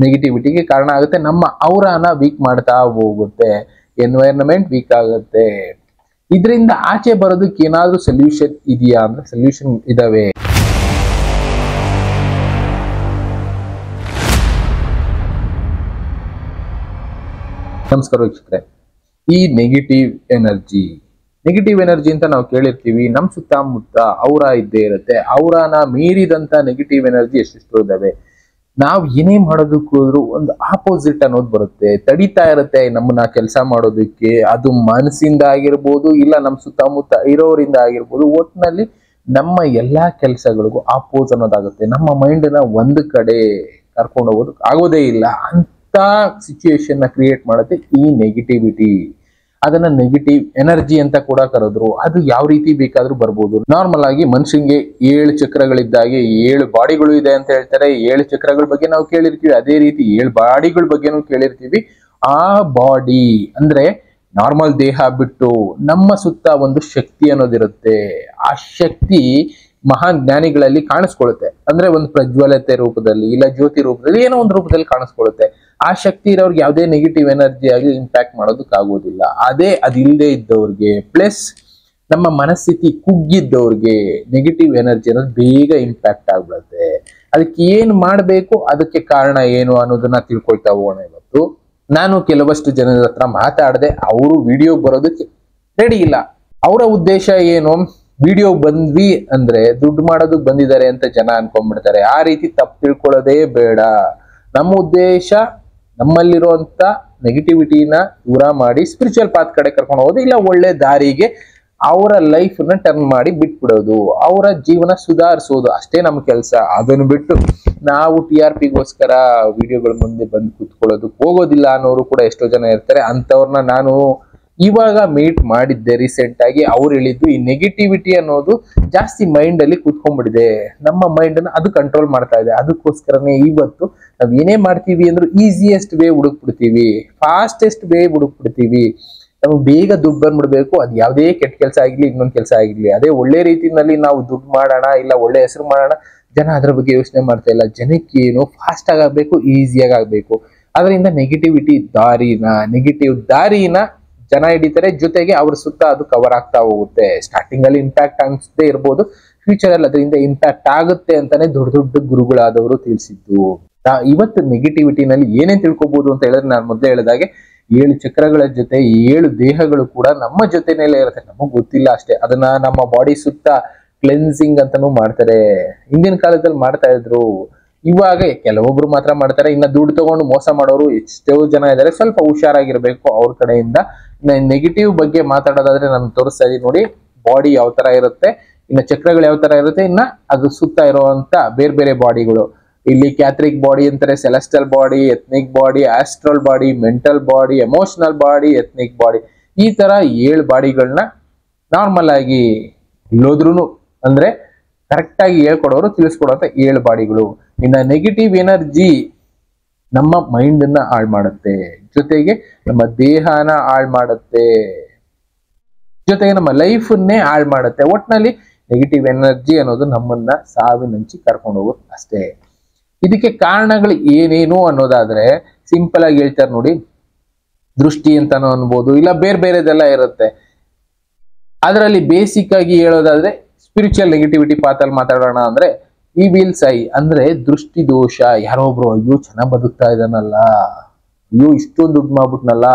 ನೆಗೆಟಿವಿಟಿಗೆ ಕಾರಣ ಆಗುತ್ತೆ. ನಮ್ಮ ಔರಾನ ವೀಕ್ ಮಾಡ್ತಾ ಹೋಗುತ್ತೆ, ಎನ್ವೈರನ್ಮೆಂಟ್ ವೀಕ್ ಆಗುತ್ತೆ. ಇದರಿಂದ ಆಚೆ ಬರೋದಕ್ಕೆ ಏನಾದ್ರೂ ಸೊಲ್ಯೂಷನ್ ಇದೆಯಾ ಅಂದ್ರೆ ಸೊಲ್ಯೂಷನ್ ಇದಾವೆ. ನಮಸ್ಕಾರ ವೀಕ್ಷಕರೇ. ಈ ನೆಗೆಟಿವ್ ಎನರ್ಜಿ ಅಂತ ನಾವು ಕೇಳಿರ್ತೀವಿ. ನಮ್ ಸುತ್ತಮುತ್ತ ಔರ ಇದ್ದೇ ಇರುತ್ತೆ. ಔರಾನ ಮೀರಿದಂತ ನೆಗೆಟಿವ್ ಎನರ್ಜಿ ಎಷ್ಟೆಷ್ಟು ಇದಾವೆ. ನಾವ್ ಏನೇ ಮಾಡೋದಕ್ಕೂ ಒಂದು ಆಪೋಸಿಟ್ ಅನ್ನೋದು ಬರುತ್ತೆ, ತಡಿತಾ ಇರುತ್ತೆ ನಮ್ಮನ್ನ ಕೆಲಸ ಮಾಡೋದಕ್ಕೆ. ಅದು ಮನಸ್ಸಿಂದ ಆಗಿರ್ಬೋದು, ಇಲ್ಲ ನಮ್ ಸುತ್ತಮುತ್ತ ಇರೋರಿಂದ ಆಗಿರ್ಬೋದು. ಒಟ್ಟಿನಲ್ಲಿ ನಮ್ಮ ಎಲ್ಲಾ ಕೆಲಸಗಳಿಗೂ ಆಪೋಸ್ ಅನ್ನೋದಾಗುತ್ತೆ. ನಮ್ಮ ಮೈಂಡ್ ನ ಒಂದು ಕಡೆ ಕರ್ಕೊಂಡು ಹೋಗೋದಕ್ಕೆ ಆಗೋದೇ ಇಲ್ಲ ಅಂತ ಸಿಚುಯೇಷನ್ ನ ಕ್ರಿಯೇಟ್ ಮಾಡುತ್ತೆ ಈ ನೆಗೆಟಿವಿಟಿ. ಅದನ್ನ ನೆಗೆಟಿವ್ ಎನರ್ಜಿ ಅಂತ ಕೂಡ ಕರೆದ್ರು. ಅದು ಯಾವ ರೀತಿ ಬೇಕಾದ್ರೂ ಬರ್ಬೋದು. ನಾರ್ಮಲ್ ಆಗಿ ಮನುಷ್ಯಂಗೆ 7 ಚಕ್ರಗಳಿದ್ದಾಗೆ 7 ಬಾಡಿಗಳು ಇದೆ ಅಂತ ಹೇಳ್ತಾರೆ. 7 ಚಕ್ರಗಳ ಬಗ್ಗೆ ನಾವು ಕೇಳಿರ್ತೀವಿ, ಅದೇ ರೀತಿ 7 ಬಾಡಿಗಳ ಬಗ್ಗೆನೂ ಕೇಳಿರ್ತೀವಿ. ಆ ಬಾಡಿ ಅಂದ್ರೆ ನಾರ್ಮಲ್ ದೇಹ ಬಿಟ್ಟು ನಮ್ಮ ಸುತ್ತ ಒಂದು ಶಕ್ತಿ ಅನ್ನೋದಿರುತ್ತೆ. ಆ ಶಕ್ತಿ ಮಹಾನ್ ಜ್ಞಾನಿಗಳಲ್ಲಿ ಕಾಣಿಸ್ಕೊಳ್ಳುತ್ತೆ. ಅಂದ್ರೆ ಒಂದು ಪ್ರಜ್ವಲತೆ ರೂಪದಲ್ಲಿ, ಇಲ್ಲ ಜ್ಯೋತಿ ರೂಪದಲ್ಲಿ, ಏನೋ ಒಂದು ರೂಪದಲ್ಲಿ ಕಾಣಿಸ್ಕೊಳ್ಳುತ್ತೆ. ಆ ಶಕ್ತಿ ಇರೋರ್ಗೆ ಯಾವುದೇ ನೆಗೆಟಿವ್ ಎನರ್ಜಿ ಆಗಿ ಇಂಪ್ಯಾಕ್ಟ್ ಮಾಡೋದಕ್ಕೆ ಆಗೋದಿಲ್ಲ. ಅದಿಲ್ಲದೆ ಇದ್ದವ್ರಿಗೆ, ಪ್ಲಸ್ ನಮ್ಮ ಮನಸ್ಥಿತಿ ಕುಗ್ಗಿದ್ದವ್ರಿಗೆ ನೆಗೆಟಿವ್ ಎನರ್ಜಿ ಅನ್ನೋದು ಬೇಗ ಇಂಪ್ಯಾಕ್ಟ್ ಆಗ್ಬಿಡುತ್ತೆ. ಅದಕ್ಕೆ ಏನ್ ಮಾಡ್ಬೇಕು, ಅದಕ್ಕೆ ಕಾರಣ ಏನು ಅನ್ನೋದನ್ನ ತಿಳ್ಕೊಳ್ತಾ ಹೋಗೋಣ. ಇವತ್ತು ನಾನು ಕೆಲವಷ್ಟು ಜನರ ಹತ್ರ ಮಾತಾಡದೆ, ಅವರು ವಿಡಿಯೋ ಬರೋದಕ್ಕೆ ರೆಡಿ ಇಲ್ಲ. ಅವರ ಉದ್ದೇಶ ಏನು, ವಿಡಿಯೋ ಬಂದ್ವಿ ಅಂದ್ರೆ ದುಡ್ಡು ಮಾಡೋದಕ್ಕೆ ಬಂದಿದ್ದಾರೆ ಅಂತ ಜನ ಅನ್ಕೊಂಡ್ಬಿಡ್ತಾರೆ. ಆ ರೀತಿ ತಪ್ಪು ತಿಳ್ಕೊಳ್ಳೋದೇ ಬೇಡ. ನಮ್ಮ ಉದ್ದೇಶ ನಮ್ಮಲ್ಲಿರುವಂತ ನೆಗೆಟಿವಿಟಿನ ದೂರ ಮಾಡಿ ಸ್ಪಿರಿಚುವಲ್ ಪಾತ್ ಕಡೆ ಕರ್ಕೊಂಡು ಹೋಗೋದು, ಇಲ್ಲ ಒಳ್ಳೆ ದಾರಿಗೆ ಅವರ ಲೈಫ್ ನ ಟರ್ನ್ ಮಾಡಿ ಬಿಟ್ಬಿಡೋದು, ಅವರ ಜೀವನ ಸುಧಾರಿಸೋದು, ಅಷ್ಟೇ ನಮ್ಮ ಕೆಲಸ. ಅದನ್ನು ಬಿಟ್ಟು ನಾವು TRPಗೋಸ್ಕರ ವಿಡಿಯೋಗಳ ಮುಂದೆ ಬಂದು ಕೂತ್ಕೊಳ್ಳೋದಕ್ಕೆ ಹೋಗೋದಿಲ್ಲ ಅನ್ನೋರು ಕೂಡ ಎಷ್ಟೋ ಜನ ಇರ್ತಾರೆ. ಅಂತವ್ರನ್ನ ನಾನು ಇವಾಗ ಮೀಟ್ ಮಾಡಿದ್ದೆ ರೀಸೆಂಟ್ ಆಗಿ. ಅವ್ರು ಹೇಳಿದ್ದು ಈ ನೆಗೆಟಿವಿಟಿ ಅನ್ನೋದು ಜಾಸ್ತಿ ಮೈಂಡ್ ಅಲ್ಲಿ ಕೂತ್ಕೊಂಡ್ಬಿಟ್ಟಿದೆ. ನಮ್ಮ ಮೈಂಡ್ ಅನ್ನ ಅದು ಕಂಟ್ರೋಲ್ ಮಾಡ್ತಾ ಇದೆ. ಅದಕ್ಕೋಸ್ಕರನೇ ಇವತ್ತು ನಾವ್ ಏನೇ ಮಾಡ್ತೀವಿ ಅಂದ್ರೆ ಈಸಿಯೆಸ್ಟ್ ವೇ ಹುಡುಕ್ಬಿಡ್ತೀವಿ, ಫಾಸ್ಟೆಸ್ಟ್ ವೇ ಹುಡುಕ್ಬಿಡ್ತೀವಿ. ನಮ್ಗೆ ಬೇಗ ದುಡ್ಡು ಬಂದ್ಬಿಡ್ಬೇಕು. ಅದು ಯಾವುದೇ ಕೆಟ್ಟ ಕೆಲಸ ಆಗಿರ್ಲಿ, ಇನ್ನೊಂದು ಕೆಲಸ ಆಗಿರ್ಲಿ, ಅದೇ ಒಳ್ಳೆ ರೀತಿನಲ್ಲಿ ನಾವು ದುಡ್ಡು ಮಾಡೋಣ, ಇಲ್ಲ ಒಳ್ಳೆ ಹೆಸರು ಮಾಡೋಣ, ಜನ ಅದ್ರ ಬಗ್ಗೆ ಯೋಚನೆ ಮಾಡ್ತಾ ಇಲ್ಲ. ಜನಕ್ಕೆ ಏನು ಫಾಸ್ಟ್ ಆಗಿ ಆಗ್ಬೇಕು, ಈಸಿಯಾಗಿ ಆಗ್ಬೇಕು. ಅದರಿಂದ ನೆಗೆಟಿವ್ ದಾರಿನ ಜನ ಹಿಡಿತಾರೆ. ಜೊತೆಗೆ ಅವ್ರ ಸುತ್ತ ಅದು ಕವರ್ ಆಗ್ತಾ ಹೋಗುತ್ತೆ. ಸ್ಟಾರ್ಟಿಂಗ್ ಅಲ್ಲಿ ಇಂಪ್ಯಾಕ್ಟ್ ಅನ್ಸದೇ ಇರ್ಬೋದು, ಫ್ಯೂಚರ್ ಅಲ್ಲಿ ಅದರಿಂದ ಇಂಪ್ಯಾಕ್ಟ್ ಆಗುತ್ತೆ ಅಂತಾನೆ ದೊಡ್ಡ ಗುರುಗಳಾದವರು ತಿಳಿಸಿದ್ದು. ಇವತ್ತು ನೆಗೆಟಿವಿಟಿನಲ್ಲಿ ಏನೇನ್ ತಿಳ್ಕೊಬಹುದು ಅಂತ ಹೇಳಿದ್ರೆ, ನಾನು ಮೊದಲೇ ಹೇಳಿದಾಗೆ 7 ಚಕ್ರಗಳ ಜೊತೆ 7 ದೇಹಗಳು ಕೂಡ ನಮ್ಮ ಜೊತೆನಲ್ಲೇ ಇರುತ್ತೆ. ನಮಗ್ ಗೊತ್ತಿಲ್ಲ ಅಷ್ಟೇ. ಅದನ್ನ ನಮ್ಮ ಬಾಡಿ ಸುತ್ತ ಕ್ಲೆನ್ಸಿಂಗ್ ಅಂತಾನೂ ಮಾಡ್ತಾರೆ. ಹಿಂದಿನ ಕಾಲದಲ್ಲಿ ಮಾಡ್ತಾ ಇದ್ರು, ಇವಾಗ ಕೆಲವೊಬ್ರು ಮಾತ್ರ ಮಾಡ್ತಾರೆ. ಇನ್ನ ದುಡ್ಡು ತಗೊಂಡು ಮೋಸ ಮಾಡೋರು ಎಷ್ಟೋ ಜನ ಇದ್ದಾರೆ. ಸ್ವಲ್ಪ ಹುಷಾರಾಗಿರ್ಬೇಕು ಅವ್ರ ಕಡೆಯಿಂದ. ನೆಗೆಟಿವ್ ಬಗ್ಗೆ ಮಾತಾಡೋದಾದ್ರೆ ನಾನು ತೋರಿಸ್ತಾ ಇದೀನಿ ನೋಡಿ, ಬಾಡಿ ಯಾವ ತರ ಇರುತ್ತೆ, ಇನ್ನ ಚಕ್ರಗಳು ಯಾವ ತರ ಇರುತ್ತೆ, ಇನ್ನ ಅದು ಸುತ್ತ ಇರುವಂತ ಬೇರೆ ಬೇರೆ ಬಾಡಿಗಳು. ಇಲ್ಲಿ ಕ್ಯಾಥ್ರಿಕ್ ಬಾಡಿ ಅಂತಾರೆ, celestial body, ethnic body, astral body, mental body, emotional body, ethnic body. ಈ ತರ 7 ಬಾಡಿಗಳನ್ನ ನಾರ್ಮಲ್ ಆಗಿ ಇಲ್ಲೋದ್ರುನು ಅಂದ್ರೆ ಕರೆಕ್ಟ್ ಆಗಿ ಹೇಳ್ಕೊಡೋರು ತಿಳಿಸ್ಕೊಡುವಂತ 7 ಬಾಡಿಗಳು. ಇನ್ನ ನೆಗೆಟಿವ್ ಎನರ್ಜಿ ನಮ್ಮ ಮೈಂಡ್ ಅನ್ನ ಹಾಳು ಮಾಡುತ್ತೆ, ಜೊತೆಗೆ ನಮ್ಮ ದೇಹನ ಹಾಳು ಮಾಡುತ್ತೆ, ಜೊತೆಗೆ ನಮ್ಮ ಲೈಫನ್ನೇ ಹಾಳು ಮಾಡುತ್ತೆ. ಒಟ್ನಲ್ಲಿ ನೆಗೆಟಿವ್ ಎನರ್ಜಿ ಅನ್ನೋದು ನಮ್ಮನ್ನ ಸಾವಿನಂಚಿ ಕರ್ಕೊಂಡು ಹೋಗೋದು ಅಷ್ಟೇ. ಇದಕ್ಕೆ ಕಾರಣಗಳು ಏನೇನು ಅನ್ನೋದಾದ್ರೆ ಸಿಂಪಲ್ ಆಗಿ ಹೇಳ್ತಾರೆ ನೋಡಿ, ದೃಷ್ಟಿ ಅಂತಾನು ಅನ್ಬೋದು, ಇಲ್ಲ ಬೇರೆ ಬೇರೆದೆಲ್ಲ ಇರುತ್ತೆ. ಅದರಲ್ಲಿ ಬೇಸಿಕ್ ಆಗಿ ಹೇಳೋದಾದ್ರೆ ಸ್ಪಿರಿಚುವಲ್ ನೆಗೆಟಿವಿಟಿ ಪಾತಲ್ಲಿ ಮಾತಾಡೋಣ ಅಂದ್ರೆ ಈ ವೀಲ್ಸ್ ಐ ಅಂದ್ರೆ ದೃಷ್ಟಿ ದೋಷ. ಯಾರೋ ಒಬ್ರು ಅಯ್ಯೋ ಚೆನ್ನಾಗ್ ಬದುಕ್ತಾ ಇದ್ದಾನಲ್ಲ, ಅಯ್ಯೋ ಇಷ್ಟೊಂದು ದುಡ್ಡು ಮಾಡ್ಬಿಟ್ನಲ್ಲ,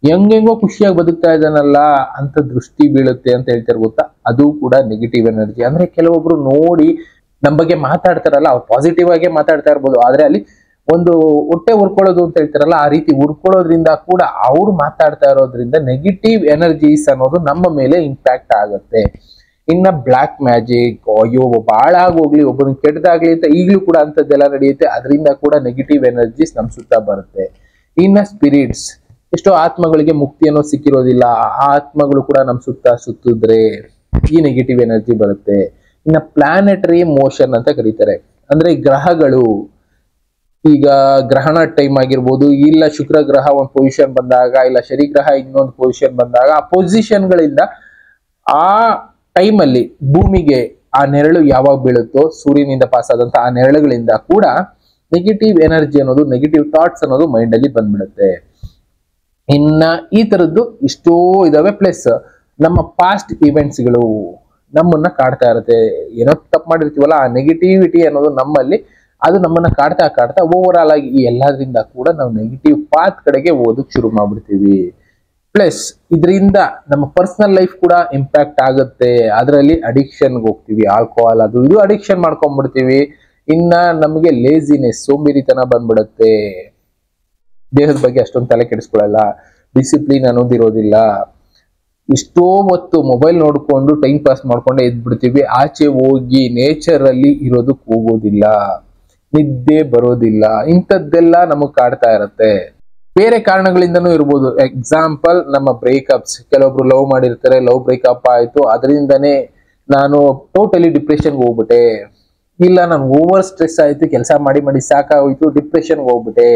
ಹೆಂಗೆಂಗೋ ಖುಷಿಯಾಗಿ ಬದುಕ್ತಾ ಇದ್ದಾನಲ್ಲ ಅಂತ ದೃಷ್ಟಿ ಬೀಳುತ್ತೆ ಅಂತ ಹೇಳ್ತಾರೆ ಗೊತ್ತಾ. ಅದು ಕೂಡ ನೆಗೆಟಿವ್ ಎನರ್ಜಿ. ಅಂದ್ರೆ ಕೆಲವೊಬ್ರು ನೋಡಿ ನಮ್ ಬಗ್ಗೆ ಮಾತಾಡ್ತಾರಲ್ಲ, ಅವ್ರು ಪಾಸಿಟಿವ್ ಆಗೇ ಮಾತಾಡ್ತಾ ಇರ್ಬೋದು, ಆದ್ರೆ ಅಲ್ಲಿ ಒಂದು ಹೊಟ್ಟೆ ಉರ್ಕೊಳ್ಳೋದು ಅಂತ ಹೇಳ್ತಾರಲ್ಲ, ಆ ರೀತಿ ಉರ್ಕೊಳ್ಳೋದ್ರಿಂದ ಕೂಡ ಅವ್ರು ಮಾತಾಡ್ತಾ ಇರೋದ್ರಿಂದ ನೆಗೆಟಿವ್ ಎನರ್ಜೀಸ್ ಅನ್ನೋದು ನಮ್ಮ ಮೇಲೆ ಇಂಪ್ಯಾಕ್ಟ್ ಆಗುತ್ತೆ. ಇನ್ನ ಬ್ಲಾಕ್ ಮ್ಯಾಜಿಕ್, ಅಯ್ಯೋ ಬಾಳ ಆಗೋಗ್ಲಿ, ಒಬ್ಬನಿಗೆ ಕೆಟ್ಟದಾಗ್ಲಿ ಅಂತ ಈಗ್ಲೂ ಕೂಡ ಅಂತದ್ದೆಲ್ಲ ನಡೆಯುತ್ತೆ. ಅದರಿಂದ ಕೂಡ ನೆಗೆಟಿವ್ ಎನರ್ಜೀಸ್ ನಮ್ ಸುತ್ತ ಬರುತ್ತೆ. ಇನ್ನ ಸ್ಪಿರಿಟ್ಸ್, ಎಷ್ಟೋ ಆತ್ಮಗಳಿಗೆ ಮುಕ್ತಿ ಅನ್ನೋ ಸಿಕ್ಕಿರೋದಿಲ್ಲ, ಆ ಆತ್ಮಗಳು ಕೂಡ ನಮ್ ಸುತ್ತಿದ್ರೆ ಈ ನೆಗೆಟಿವ್ ಎನರ್ಜಿ ಬರುತ್ತೆ. ಇನ್ನ ಪ್ಲಾನೆಟರಿ ಮೋಷನ್ ಅಂತ ಕರೀತಾರೆ. ಅಂದ್ರೆ ಗ್ರಹಗಳು, ಈಗ ಗ್ರಹಣ ಟೈಮ್ ಆಗಿರ್ಬೋದು, ಇಲ್ಲ ಶುಕ್ರ ಗ್ರಹ ಒಂದು ಪೊಸಿಷನ್ ಬಂದಾಗ, ಇಲ್ಲ ಶನಿ ಗ್ರಹ ಇನ್ನೊಂದು ಪೊಸಿಷನ್ ಬಂದಾಗ, ಆ ಪೊಸಿಷನ್ ಗಳಿಂದ ಆ ಟೈಮ್ ಅಲ್ಲಿ ಭೂಮಿಗೆ ಆ ನೆರಳು ಯಾವಾಗ ಬೀಳುತ್ತೋ, ಸೂರ್ಯನಿಂದ ಪಾಸ್ ಆದಂತ ಆ ನೆರಳುಗಳಿಂದ ಕೂಡ ನೆಗೆಟಿವ್ ಎನರ್ಜಿ ಅನ್ನೋದು, ನೆಗೆಟಿವ್ ಥಾಟ್ಸ್ ಅನ್ನೋದು ಮೈಂಡ್ ಅಲ್ಲಿ ಬಂದ್ಬಿಡುತ್ತೆ. ಇನ್ನ ಈ ತರದ್ದು ಇಷ್ಟೋ ಇದಾವೆ. ಪ್ಲಸ್ ನಮ್ಮ ಪಾಸ್ಟ್ ಇವೆಂಟ್ಸ್ಗಳು ನಮ್ಮನ್ನ ಕಾಡ್ತಾ ಇರುತ್ತೆ. ಏನೋ ತಪ್ಪು ಮಾಡಿರ್ತೀವಲ್ಲ, ಆ ನೆಗೆಟಿವಿಟಿ ಅನ್ನೋದು ನಮ್ಮಲ್ಲಿ ಅದು ನಮ್ಮನ್ನ ಕಾಡ್ತಾ ಕಾಡ್ತಾ ಓವರ್ ಆಲ್ ಆಗಿ ಈ ಎಲ್ಲದ್ರಿಂದ ಕೂಡ ನಾವು ನೆಗೆಟಿವ್ ಪಾತ್ ಕಡೆಗೆ ಓದಕ್ ಶುರು ಮಾಡ್ಬಿಡ್ತೀವಿ. ಪ್ಲಸ್ ಇದರಿಂದ ನಮ್ಮ ಪರ್ಸನಲ್ ಲೈಫ್ ಕೂಡ ಇಂಪ್ಯಾಕ್ಟ್ ಆಗುತ್ತೆ. ಅದರಲ್ಲಿ ಅಡಿಕ್ಷನ್ಗೆ ಹೋಗ್ತೀವಿ, ಆಲ್ಕೋಹಾಲ್ ಅದು ಇದು ಅಡಿಕ್ಷನ್ ಮಾಡ್ಕೊಂಡ್ಬಿಡ್ತೀವಿ. ಇನ್ನ ನಮಗೆ ಲೇಜಿನೆಸ್, ಸೋಂಬೇರಿತನ ಬಂದ್ಬಿಡುತ್ತೆ. ದೇಹದ ಬಗ್ಗೆ ಅಷ್ಟೊಂದು ತಲೆ ಕೆಡಿಸ್ಕೊಳ್ಳಲ್ಲ, ಡಿಸಿಪ್ಲಿನ್ ಅನ್ನೋದಿರೋದಿಲ್ಲ. ಇಷ್ಟೋ ಹೊತ್ತು ಮೊಬೈಲ್ ನೋಡ್ಕೊಂಡು ಟೈಮ್ ಪಾಸ್ ಮಾಡ್ಕೊಂಡೆ ಇದ್ಬಿಡ್ತೀವಿ. ಆಚೆ ಹೋಗಿ ನೇಚರ್ ಅಲ್ಲಿ ಇರೋದಕ್ಕೆ ಹೋಗೋದಿಲ್ಲ, ನಿದ್ದೆ ಬರೋದಿಲ್ಲ. ಇಂಥದ್ದೆಲ್ಲ ನಮಗ್ ಕಾಡ್ತಾ ಇರತ್ತೆ. ಬೇರೆ ಕಾರಣಗಳಿಂದನೂ ಇರ್ಬೋದು. ಎಕ್ಸಾಂಪಲ್, ನಮ್ಮ ಬ್ರೇಕಪ್ಸ್. ಕೆಲವೊಬ್ರು ಲವ್ ಮಾಡಿರ್ತಾರೆ, ಲವ್ ಬ್ರೇಕಪ್ ಆಯ್ತು, ಅದರಿಂದನೇ ನಾನು ಟೋಟಲಿ ಡಿಪ್ರೆಷನ್ಗೆ ಹೋಗ್ಬಿಟ್ಟೆ. ಇಲ್ಲ, ನಾನು ಓವರ್ ಸ್ಟ್ರೆಸ್ ಆಯ್ತು, ಕೆಲಸ ಮಾಡಿ ಮಾಡಿ ಸಾಕಾಗೋಯ್ತು, ಡಿಪ್ರೆಷನ್ಗೆ ಹೋಗ್ಬಿಟ್ಟೆ.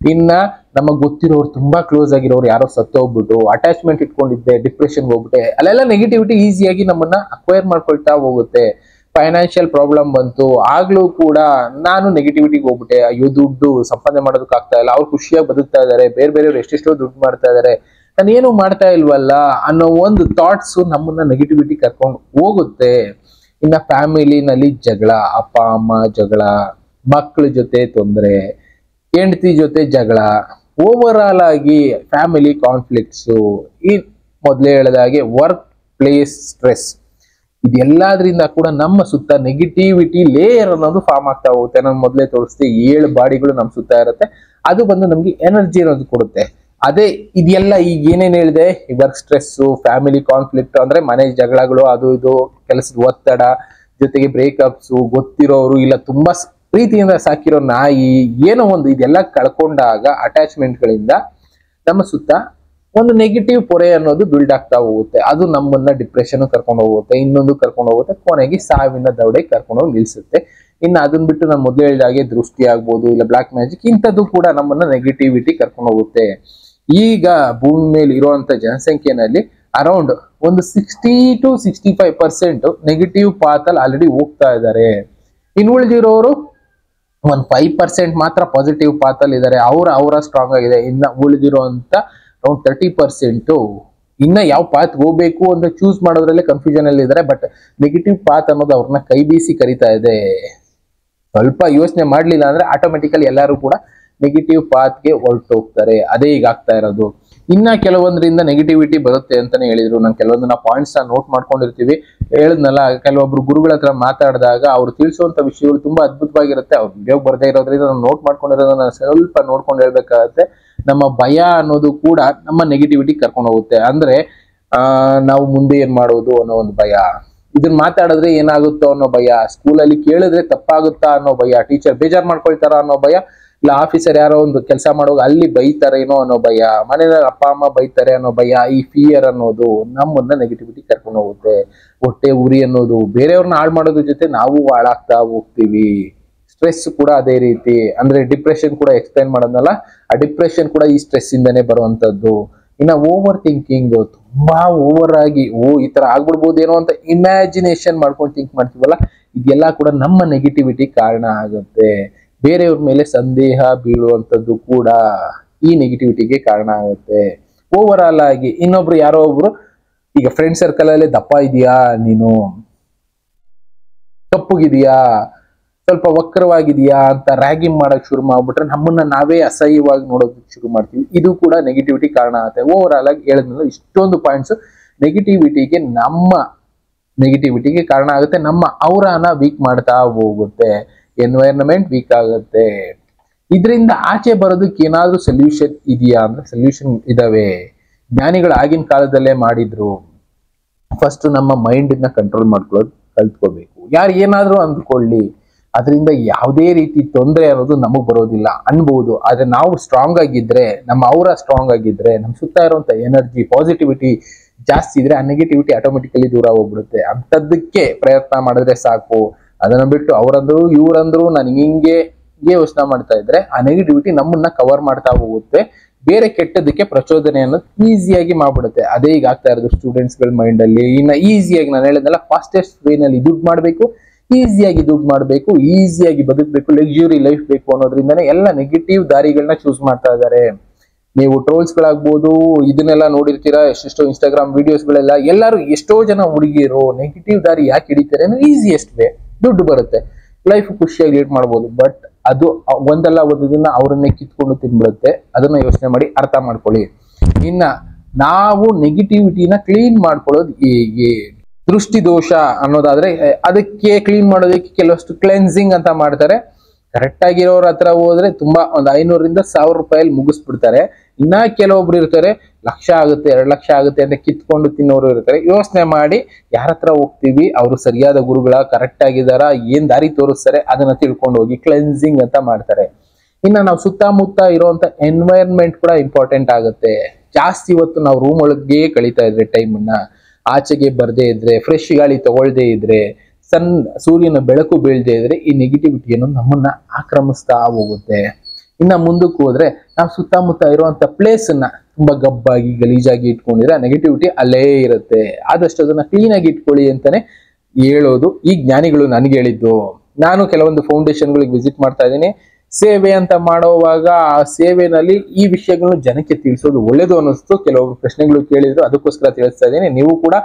ಇನ್ನ ನಮಗ್ ಗೊತ್ತಿರೋರು, ತುಂಬಾ ಕ್ಲೋಸ್ ಆಗಿರೋರು ಯಾರೋ ಸತ್ತೋಗ್ಬಿಟ್ಟು ಅಟ್ಯಾಚ್ಮೆಂಟ್ ಇಟ್ಕೊಂಡಿದ್ದೆ, ಡಿಪ್ರೆಷನ್ಗೆ ಹೋಗ್ಬಿಟ್ಟೆ. ಅಲ್ಲೆಲ್ಲ ನೆಗೆಟಿವಿಟಿ ಈಸಿಯಾಗಿ ನಮ್ಮನ್ನ ಅಕ್ವೈರ್ ಮಾಡ್ಕೊಳ್ತಾ ಹೋಗುತ್ತೆ. ಫೈನಾನ್ಷಿಯಲ್ ಪ್ರಾಬ್ಲಮ್ ಬಂತು, ಆಗ್ಲೂ ಕೂಡ ನಾನು ನೆಗೆಟಿವಿಟಿಗೆ ಹೋಗ್ಬಿಟ್ಟೆ. ಅಯ್ಯೋ, ದುಡ್ಡು ಸಂಪಾದನೆ ಮಾಡೋದಕ್ಕೆ ಆಗ್ತಾ ಇಲ್ಲ, ಅವ್ರು ಖುಷಿಯಾಗಿ ಬದುಕ್ತಾ ಇದಾರೆ, ಬೇರೆ ಬೇರೆಯವ್ರು ಎಷ್ಟೆಷ್ಟೋ ದುಡ್ಡು ಮಾಡ್ತಾ ಇದಾರೆ, ನಾನು ಏನು ಮಾಡ್ತಾ ಇಲ್ವಲ್ಲ ಅನ್ನೋ ಒಂದು ಥಾಟ್ಸ್ ನಮ್ಮನ್ನ ನೆಗೆಟಿವಿಟಿ ಕರ್ಕೊಂಡು ಹೋಗುತ್ತೆ. ಇನ್ನ ಫ್ಯಾಮಿಲಿನಲ್ಲಿ ಜಗಳ, ಅಪ್ಪ ಅಮ್ಮ ಜಗಳ, ಮಕ್ಕಳ ಜೊತೆ ತೊಂದರೆ, ಹೆಂಡತಿ ಜೊತೆ ಜಗಳ, ಓವರ್ ಆಲ್ ಆಗಿ ಫ್ಯಾಮಿಲಿ ಕಾನ್ಫ್ಲಿಕ್ಟ್ಸ್, ಈ ಮೊದಲೇ ಹೇಳಿದಾಗೆ ವರ್ಕ್ ಪ್ಲೇಸ್ ಸ್ಟ್ರೆಸ್, ಇದೆಲ್ಲದ್ರಿಂದ ಕೂಡ ನಮ್ಮ ಸುತ್ತ ನೆಗೆಟಿವಿಟಿ ಲೇಯರ್ ಅನ್ನೋದು ಫಾರ್ಮ್ ಆಗ್ತಾ ಹೋಗುತ್ತೆ. ನಾನು ಮೊದಲೇ ತೋರಿಸ್ದೆ, 7 ಬಾಡಿಗಳು ನಮ್ಮ ಸುತ್ತ ಇರುತ್ತೆ. ಅದು ಬಂದು ನಮ್ಗೆ ಎನರ್ಜಿ ಅನ್ನೋದು ಕೊಡುತ್ತೆ. ಅದೇ ಇದೆಲ್ಲ ಈಗ ಏನೇನ್ ಹೇಳಿದೆ, ಈ ವರ್ಕ್ ಸ್ಟ್ರೆಸ್, ಫ್ಯಾಮಿಲಿ ಕಾನ್ಫ್ಲಿಕ್ಟ್ ಅಂದ್ರೆ ಮನೆ ಜಗಳಗಳು, ಅದು ಇದು, ಕೆಲಸದ ಒತ್ತಡ, ಜೊತೆಗೆ ಬ್ರೇಕಪ್ಸ್, ಗೊತ್ತಿರೋರು ಇಲ್ಲ ತುಂಬಾ ಪ್ರೀತಿಯಿಂದ ಸಾಕಿರೋ ನಾಯಿ, ಏನೋ ಒಂದು, ಇದೆಲ್ಲ ಕಳ್ಕೊಂಡಾಗ ಅಟ್ಯಾಚ್ಮೆಂಟ್ಗಳಿಂದ ನಮ್ಮ ಸುತ್ತ ಒಂದು ನೆಗೆಟಿವ್ ಪೊರೆ ಅನ್ನೋದು ಬಿಲ್ಡ್ ಆಗ್ತಾ ಹೋಗುತ್ತೆ. ಅದು ನಮ್ಮನ್ನ ಡಿಪ್ರೆಷನ್ ಕರ್ಕೊಂಡು ಹೋಗುತ್ತೆ, ಇನ್ನೊಂದು ಕರ್ಕೊಂಡು ಹೋಗುತ್ತೆ, ಕೊನೆಗೆ ಸಾವಿನ ದವಡೆ ಕರ್ಕೊಂಡು ಹೋಗಿ ನಿಲ್ಸುತ್ತೆ. ಇನ್ನು ಅದನ್ನ ಬಿಟ್ಟು ನಾನು ಮೊದಲು ಹೇಳಿದಾಗೆ ದೃಷ್ಟಿ ಆಗ್ಬೋದು, ಇಲ್ಲ ಬ್ಲಾಕ್ ಮ್ಯಾಜಿಕ್, ಇಂಥದ್ದು ಕೂಡ ನಮ್ಮನ್ನ ನೆಗೆಟಿವಿಟಿ ಕರ್ಕೊಂಡು ಹೋಗುತ್ತೆ. ಈಗ ಭೂಮಿ ಮೇಲೆ ಇರುವಂತ ಜನಸಂಖ್ಯೆನಲ್ಲಿ ಅರೌಂಡ್ ಒಂದು 60 to 65% ನೆಗೆಟಿವ್ ಪಾತ್ ಅಲ್ಲಿ ಆಲ್ರೆಡಿ ಹೋಗ್ತಾ ಇದ್ದಾರೆ. ಇನ್ನು ಉಳಿದಿರೋರು ಒಂದು 5% ಮಾತ್ರ ಪಾಸಿಟಿವ್ ಪಾತ್ ಅಲ್ಲಿ ಇದ್ದಾರೆ. ಅವರ ಸ್ಟ್ರಾಂಗ್ ಆಗಿದೆ. ಇನ್ನ ಉಳಿದಿರುವಂತ ಅರೌಂಡ್ 30% ಇನ್ನ ಯಾವ ಪಾತ್ ಹೋಗ್ಬೇಕು ಅಂತ ಚೂಸ್ ಮಾಡೋದ್ರಲ್ಲೇ ಕನ್ಫ್ಯೂಷನ್ ಅಲ್ಲಿ ಇದ್ದಾರೆ. ಬಟ್ ನೆಗೆಟಿವ್ ಪಾತ್ ಅನ್ನೋದು ಅವ್ರನ್ನ ಕೈ ಬೀಸಿ ಕರಿತಾ ಇದೆ. ಸ್ವಲ್ಪ ಯೋಚನೆ ಮಾಡ್ಲಿಲ್ಲ ಅಂದ್ರೆ ಆಟೋಮೆಟಿಕಲಿ ಎಲ್ಲರೂ ಕೂಡ ನೆಗೆಟಿವ್ ಪಾತ್ಗೆ ಹೊರಟೋಗ್ತಾರೆ. ಅದೇ ಈಗ ಆಗ್ತಾ ಇರೋದು. ಇನ್ನ ಕೆಲವೊಂದರಿಂದ ನೆಗೆಟಿವಿಟಿ ಬರುತ್ತೆ ಅಂತಾನೆ ಹೇಳಿದ್ರು. ನಾನು ಕೆಲವೊಂದನ್ನ ಪಾಯಿಂಟ್ಸ್ ನೋಟ್ ಮಾಡ್ಕೊಂಡಿರ್ತೀವಿ. ಹೇಳಿದ್ನಲ್ಲ, ಕೆಲವೊಬ್ರು ಗುರುಗಳ ಹತ್ರ ಮಾತಾಡಿದಾಗ ಅವ್ರು ತಿಳಿಸುವಂತ ವಿಷಯಗಳು ತುಂಬಾ ಅದ್ಭುತವಾಗಿರುತ್ತೆ. ಅವ್ರು ವಿಡಿಯೋ ಬರ್ದೇ ಇರೋದ್ರಿಂದ ನಾನು ನೋಟ್ ಮಾಡ್ಕೊಂಡಿರೋದನ್ನ ಸ್ವಲ್ಪ ನೋಡ್ಕೊಂಡು ಹೇಳ್ಬೇಕಾಗತ್ತೆ. ನಮ್ಮ ಭಯ ಅನ್ನೋದು ಕೂಡ ನಮ್ಮ ನೆಗೆಟಿವಿಟಿ ಕರ್ಕೊಂಡು ಹೋಗುತ್ತೆ. ಅಂದ್ರೆ ನಾವು ಮುಂದೆ ಏನ್ ಮಾಡೋದು ಅನ್ನೋ ಒಂದು ಭಯ, ಇದನ್ನ ಮಾತಾಡಿದ್ರೆ ಏನಾಗುತ್ತೋ ಅನ್ನೋ ಭಯ, ಸ್ಕೂಲಲ್ಲಿ ಕೇಳಿದ್ರೆ ತಪ್ಪಾಗುತ್ತಾ ಅನ್ನೋ ಭಯ, ಟೀಚರ್ ಬೇಜಾರ್ ಮಾಡ್ಕೊಳ್ತಾರ ಅನ್ನೋ ಭಯ, ಇಲ್ಲ ಆಫೀಸರ್ ಯಾರೋ ಒಂದು ಕೆಲಸ ಮಾಡುವಾಗ ಅಲ್ಲಿ ಬೈತಾರೇನೋ ಅನ್ನೋ ಭಯ, ಮನೆಯಲ್ಲಿ ಅಪ್ಪ ಅಮ್ಮ ಬೈತಾರೆ ಅನ್ನೋ ಭಯ, ಈ ಫಿಯರ್ ಅನ್ನೋದು ನಮ್ಮನ್ನ ನೆಗೆಟಿವಿಟಿ ಕರ್ಕೊಂಡು ಹೋಗುತ್ತೆ. ಹೊಟ್ಟೆ ಉರಿ ಅನ್ನೋದು, ಬೇರೆಯವ್ರನ್ನ ಹಾಳು ಮಾಡೋದ್ರ ಜೊತೆ ನಾವು ಹಾಳಾಗ್ತಾ ಹೋಗ್ತೀವಿ. ಸ್ಟ್ರೆಸ್ ಕೂಡ ಅದೇ ರೀತಿ. ಅಂದ್ರೆ ಡಿಪ್ರೆಷನ್ ಕೂಡ ಎಕ್ಸ್ಪ್ಲೈನ್ ಮಾಡೋದಲ್ಲ, ಆ ಡಿಪ್ರೆಷನ್ ಕೂಡ ಈ ಸ್ಟ್ರೆಸ್ ಇಂದನೇ ಬರುವಂತದ್ದು. ಇನ್ನ ಓವರ್ ಥಿಂಕಿಂಗ್, ತುಂಬಾ ಓವರ್ ಆಗಿ ಈ ತರ ಆಗ್ಬಿಡ್ಬೋದೇನೋ ಅಂತ ಇಮ್ಯಾಜಿನೇಷನ್ ಮಾಡ್ಕೊಂಡು ಥಿಂಕ್ ಮಾಡ್ತೀವಲ್ಲ, ಇದೆಲ್ಲ ಕೂಡ ನಮ್ಮ ನೆಗೆಟಿವಿಟಿ ಕಾರಣ ಆಗುತ್ತೆ. ಬೇರೆಯವ್ರ ಮೇಲೆ ಸಂದೇಹ ಬೀಳುವಂಥದ್ದು ಕೂಡ ಈ ನೆಗೆಟಿವಿಟಿಗೆ ಕಾರಣ ಆಗುತ್ತೆ. ಓವರ್ ಆಲ್ ಆಗಿ ಇನ್ನೊಬ್ರು ಯಾರೋ ಒಬ್ರು, ಈಗ ಫ್ರೆಂಡ್ ಸರ್ಕಲ್ ಅಲ್ಲಿ ದಪ್ಪ ಇದೆಯಾ, ನೀನು ಕಪ್ಪುಗಿದೆಯಾ, ಸ್ವಲ್ಪ ವಕ್ರವಾಗಿದೆಯಾ ಅಂತ ರ್ಯಾಗಿಂಗ್ ಮಾಡಕ್ ಶುರು ಮಾಡ್ಬಿಟ್ರೆ ನಮ್ಮನ್ನ ನಾವೇ ಅಸಹ್ಯವಾಗಿ ನೋಡೋದಕ್ಕೆ ಶುರು ಮಾಡ್ತೀವಿ. ಇದು ಕೂಡ ನೆಗೆಟಿವಿಟಿ ಕಾರಣ ಆಗುತ್ತೆ. ಓವರ್ ಆಲ್ ಆಗಿ ಹೇಳಿದ್ನಲ್ಲ, ಇಷ್ಟೊಂದು ಪಾಯಿಂಟ್ಸ್ ನಮ್ಮ ನೆಗೆಟಿವಿಟಿಗೆ ಕಾರಣ ಆಗುತ್ತೆ. ನಮ್ಮ ಔರಾನ ವೀಕ್ ಮಾಡ್ತಾ ಹೋಗುತ್ತೆ. ಎನ್ವೈರನ್ಮೆಂಟ್ ವೀಕ್ ಆಗುತ್ತೆ. ಇದರಿಂದ ಆಚೆ ಬರೋದಕ್ಕೆ ಏನಾದ್ರೂ ಸೊಲ್ಯೂಷನ್ ಇದೆಯಾ ಅಂದ್ರೆ ಸೊಲ್ಯೂಷನ್ ಇದಾವೆ. ಜ್ಞಾನಿಗಳು ಆಗಿನ ಕಾಲದಲ್ಲೇ ಮಾಡಿದ್ರು. ಫಸ್ಟ್ ನಮ್ಮ ಮೈಂಡ್ ನ ಕಂಟ್ರೋಲ್ ಮಾಡ್ಕೊಳ್ಳೋದು ಕಲ್ತ್ಕೋಬೇಕು. ಯಾರು ಏನಾದ್ರೂ ಅಂದ್ಕೊಳ್ಳಿ, ಅದರಿಂದ ಯಾವುದೇ ರೀತಿ ತೊಂದರೆ ಅನ್ನೋದು ನಮಗ್ ಬರೋದಿಲ್ಲ ಅನ್ಬಹುದು. ಆದ್ರೆ ನಾವು ಸ್ಟ್ರಾಂಗ್ ಆಗಿದ್ರೆ, ನಮ್ಮ ಔರಾ ಸ್ಟ್ರಾಂಗ್ ಆಗಿದ್ರೆ, ನಮ್ ಸುತ್ತ ಇರುವಂತ ಎನರ್ಜಿ ಪಾಸಿಟಿವಿಟಿ ಜಾಸ್ತಿ ಇದ್ರೆ ಆ ನೆಗೆಟಿವಿಟಿ ಆಟೋಮೆಟಿಕಲಿ ದೂರ ಹೋಗ್ಬಿಡುತ್ತೆ. ಅಂತದಕ್ಕೆ ಪ್ರಯತ್ನ ಮಾಡಿದ್ರೆ ಸಾಕು. ಅದನ್ನ ಬಿಟ್ಟು ಅವರಂದ್ರು ಇವ್ರಂದ್ರು ನಾನು ಹಿಂಗೆ ಯೋಚನೆ ಮಾಡ್ತಾ ಇದ್ರೆ ಆ ನೆಗೆಟಿವಿಟಿ ನಮ್ಮನ್ನ ಕವರ್ ಮಾಡ್ತಾ ಹೋಗುತ್ತೆ. ಬೇರೆ ಕೆಟ್ಟದಕ್ಕೆ ಪ್ರಚೋದನೆಯನ್ನು ಈಸಿಯಾಗಿ ಮಾಡ್ಬಿಡುತ್ತೆ. ಅದೇ ಈಗ ಆಗ್ತಾ ಇರೋದು ಸ್ಟೂಡೆಂಟ್ಸ್ ಗಳ ಮೈಂಡ್ ಅಲ್ಲಿ. ಇನ್ನ ಈಸಿಯಾಗಿ ನಾನು ಹೇಳಿದ್ನಲ್ಲ, ಫಾಸ್ಟೆಸ್ಟ್ ವೇ ನಲ್ಲಿ ದುಡ್ಡು ಮಾಡ್ಬೇಕು, ಈಸಿಯಾಗಿ ದುಡ್ಡು ಮಾಡಬೇಕು, ಈಸಿಯಾಗಿ ಬದುಕಬೇಕು, ಲಕ್ಸುರಿ ಲೈಫ್ ಬೇಕು ಅನ್ನೋದ್ರಿಂದನೇ ಎಲ್ಲ ನೆಗೆಟಿವ್ ದಾರಿಗಳನ್ನ ಚೂಸ್ ಮಾಡ್ತಾ ಇದ್ದಾರೆ. ನೀವು ಟ್ರೋಲ್ಸ್ ಗಳಾಗ್ಬೋದು, ಇದನ್ನೆಲ್ಲ ನೋಡಿರ್ತೀರಾ, ಎಷ್ಟೆಷ್ಟೋ ಇನ್ಸ್ಟಾಗ್ರಾಮ್ ವಿಡಿಯೋಸ್ ಗಳೆಲ್ಲ, ಎಲ್ಲರೂ ಎಷ್ಟೋ ಜನ ಹುಡುಗಿರು ನೆಗೆಟಿವ್ ದಾರಿ ಯಾಕೆ ಹಿಡಿತಾರೆ ಅಂದ್ರೆ ಈಸಿಯೆಸ್ಟ್ ವೇ, ದುಡ್ಡು ಬರುತ್ತೆ, ಲೈಫ್ ಖುಷಿಯಾಗಿ ಲೀಡ್ ಮಾಡ್ಬೋದು. ಬಟ್ ಅದು ಒಂದಲ್ಲ ಒಂದು ದಿನ ಅವರನ್ನೇ ಕಿತ್ಕೊಂಡು ತಿನ್ಬಿಡುತ್ತೆ. ಅದನ್ನ ಯೋಚನೆ ಮಾಡಿ ಅರ್ಥ ಮಾಡ್ಕೊಳ್ಳಿ. ಇನ್ನ ನಾವು ನೆಗೆಟಿವಿಟಿನ ಕ್ಲೀನ್ ಮಾಡ್ಕೊಳ್ಳೋದು ಹೇಗೆ? ದೃಷ್ಟಿ ದೋಷ ಅನ್ನೋದಾದ್ರೆ ಅದಕ್ಕೆ ಕ್ಲೀನ್ ಮಾಡೋದಕ್ಕೆ ಕೆಲವಷ್ಟು ಕ್ಲೆನ್ಸಿಂಗ್ ಅಂತ ಮಾಡ್ತಾರೆ. ಕರೆಕ್ಟ್ ಆಗಿರೋರ ಹತ್ರ ಹೋದ್ರೆ ತುಂಬಾ ಒಂದು 500ರಿಂದ 1000 ರೂಪಾಯಲ್ಲಿ ಮುಗಿಸ್ಬಿಡ್ತಾರೆ. ಇನ್ನ ಕೆಲವೊಬ್ರು ಇರ್ತಾರೆ, ಲಕ್ಷ ಆಗುತ್ತೆ 2 ಲಕ್ಷ ಆಗುತ್ತೆ ಅಂತ ಕಿತ್ಕೊಂಡು ತಿನ್ನೋರು ಇರ್ತಾರೆ. ಯೋಚನೆ ಮಾಡಿ ಯಾರ ಹತ್ರ ಹೋಗ್ತೀವಿ, ಅವರು ಸರಿಯಾದ ಗುರುಗಳ, ಕರೆಕ್ಟ್ ಆಗಿದಾರ, ಏನ್ ದಾರಿ ತೋರಿಸ್ತಾರೆ ಅದನ್ನ ತಿಳ್ಕೊಂಡು ಹೋಗಿ ಕ್ಲೆನ್ಸಿಂಗ್ ಅಂತ ಮಾಡ್ತಾರೆ. ಇನ್ನ ನಾವು ಸುತ್ತಮುತ್ತ ಇರುವಂತ ಎನ್ವೈರನ್ಮೆಂಟ್ ಕೂಡ ಇಂಪಾರ್ಟೆಂಟ್ ಆಗುತ್ತೆ. ಜಾಸ್ತಿ ಇವತ್ತು ನಾವು ರೂಮ್ ಒಳಗೆ ಕಳೀತಾ ಇದ್ರೆ ಟೈಮನ್ನ, ಆಚೆಗೆ ಬರ್ದೇ ಇದ್ರೆ, ಫ್ರೆಶ್ ಗಾಳಿ ತಗೊಳ್ದೇ ಇದ್ರೆ, ಸೂರ್ಯನ ಬೆಳಕು ಬೀಳದೇ ಇದ್ರೆ ಈ ನೆಗೆಟಿವಿಟಿ ಅನ್ನೋದು ನಮ್ಮನ್ನ ಆಕ್ರಮಿಸ್ತಾ ಹೋಗುತ್ತೆ. ಇನ್ನ ಮುಂದಕ್ಕೆ ಹೋದ್ರೆ ನಾವು ಸುತ್ತಮುತ್ತ ಇರುವಂತ ಪ್ಲೇಸ್ ಅನ್ನ ತುಂಬಾ ಗಬ್ಬಾಗಿ ಗಲೀಜಾಗಿ ಇಟ್ಕೊಂಡಿದ್ರೆ ನೆಗೆಟಿವಿಟಿ ಅಲ್ಲೇ ಇರುತ್ತೆ. ಆದಷ್ಟು ಅದನ್ನ ಕ್ಲೀನ್ ಆಗಿ ಇಟ್ಕೊಳ್ಳಿ ಅಂತಾನೆ ಹೇಳೋದು ಈ ಜ್ಞಾನಿಗಳು ನನ್ಗೆ ಹೇಳಿದ್ದು. ನಾನು ಕೆಲವೊಂದು ಫೌಂಡೇಶನ್ಗಳಿಗೆ ವಿಸಿಟ್ ಮಾಡ್ತಾ ಇದ್ದೀನಿ. ಸೇವೆ ಅಂತ ಮಾಡುವಾಗ ಆ ಸೇವೆನಲ್ಲಿ ಈ ವಿಷಯಗಳನ್ನು ಜನಕ್ಕೆ ತಿಳಿಸೋದು ಒಳ್ಳೇದು ಅನ್ನಿಸ್ತು. ಕೆಲವೊಬ್ರು ಪ್ರಶ್ನೆಗಳು ಕೇಳಿದ್ರು, ಅದಕ್ಕೋಸ್ಕರ ತಿಳಿಸ್ತಾ ಇದ್ದೀನಿ. ನೀವು ಕೂಡ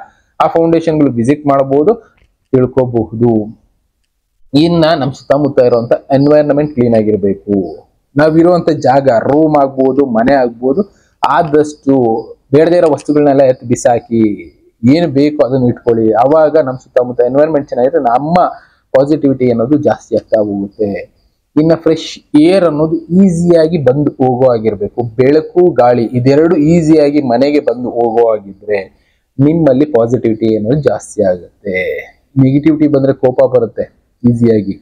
ಆ ಫೌಂಡೇಶನ್ಗಳು ವಿಸಿಟ್ ಮಾಡಬಹುದು, ತಿಳ್ಕೋಬಹುದು. ಇನ್ನ ನಮ್ಮ ಸುತ್ತಮುತ್ತ ಇರುವಂತ ಎನ್ವೈರನ್ಮೆಂಟ್ ಕ್ಲೀನ್ ಆಗಿರ್ಬೇಕು. ನಾವಿರುವಂತ ಜಾಗ, ರೂಮ್ ಆಗ್ಬೋದು, ಮನೆ ಆಗ್ಬೋದು, ಆದಷ್ಟು ಬೇಡದೇ ಇರೋ ವಸ್ತುಗಳನ್ನೆಲ್ಲ ಎತ್ತಿ ಬಿಸಾಕಿ ಏನು ಬೇಕು ಅದನ್ನ ಇಟ್ಕೊಳ್ಳಿ. ಅವಾಗ ನಮ್ಮ ಸುತ್ತಮುತ್ತ ಎನ್ವೈರನ್ಮೆಂಟ್ ಚೆನ್ನಾಗಿದ್ರೆ ನಮ್ಮ ಪಾಸಿಟಿವಿಟಿ ಅನ್ನೋದು ಜಾಸ್ತಿ ಆಗ್ತಾ ಹೋಗುತ್ತೆ. ಇನ್ನ ಫ್ರೆಶ್ ಏರ್ ಅನ್ನೋದು ಈಸಿಯಾಗಿ ಬಂದು ಹೋಗೋ ಆಗಿರ್ಬೇಕು. ಬೆಳಕು ಗಾಳಿ ಇದೆರಡು ಈಸಿಯಾಗಿ ಮನೆಗೆ ಬಂದು ಹೋಗೋ ಆಗಿದ್ರೆ ನಿಮ್ಮಲ್ಲಿ ಪಾಸಿಟಿವಿಟಿ ಅನ್ನೋದು ಜಾಸ್ತಿ ಆಗುತ್ತೆ. ನೆಗೆಟಿವಿಟಿ ಬಂದ್ರೆ ಕೋಪ ಬರುತ್ತೆ, ಈಸಿಯಾಗಿ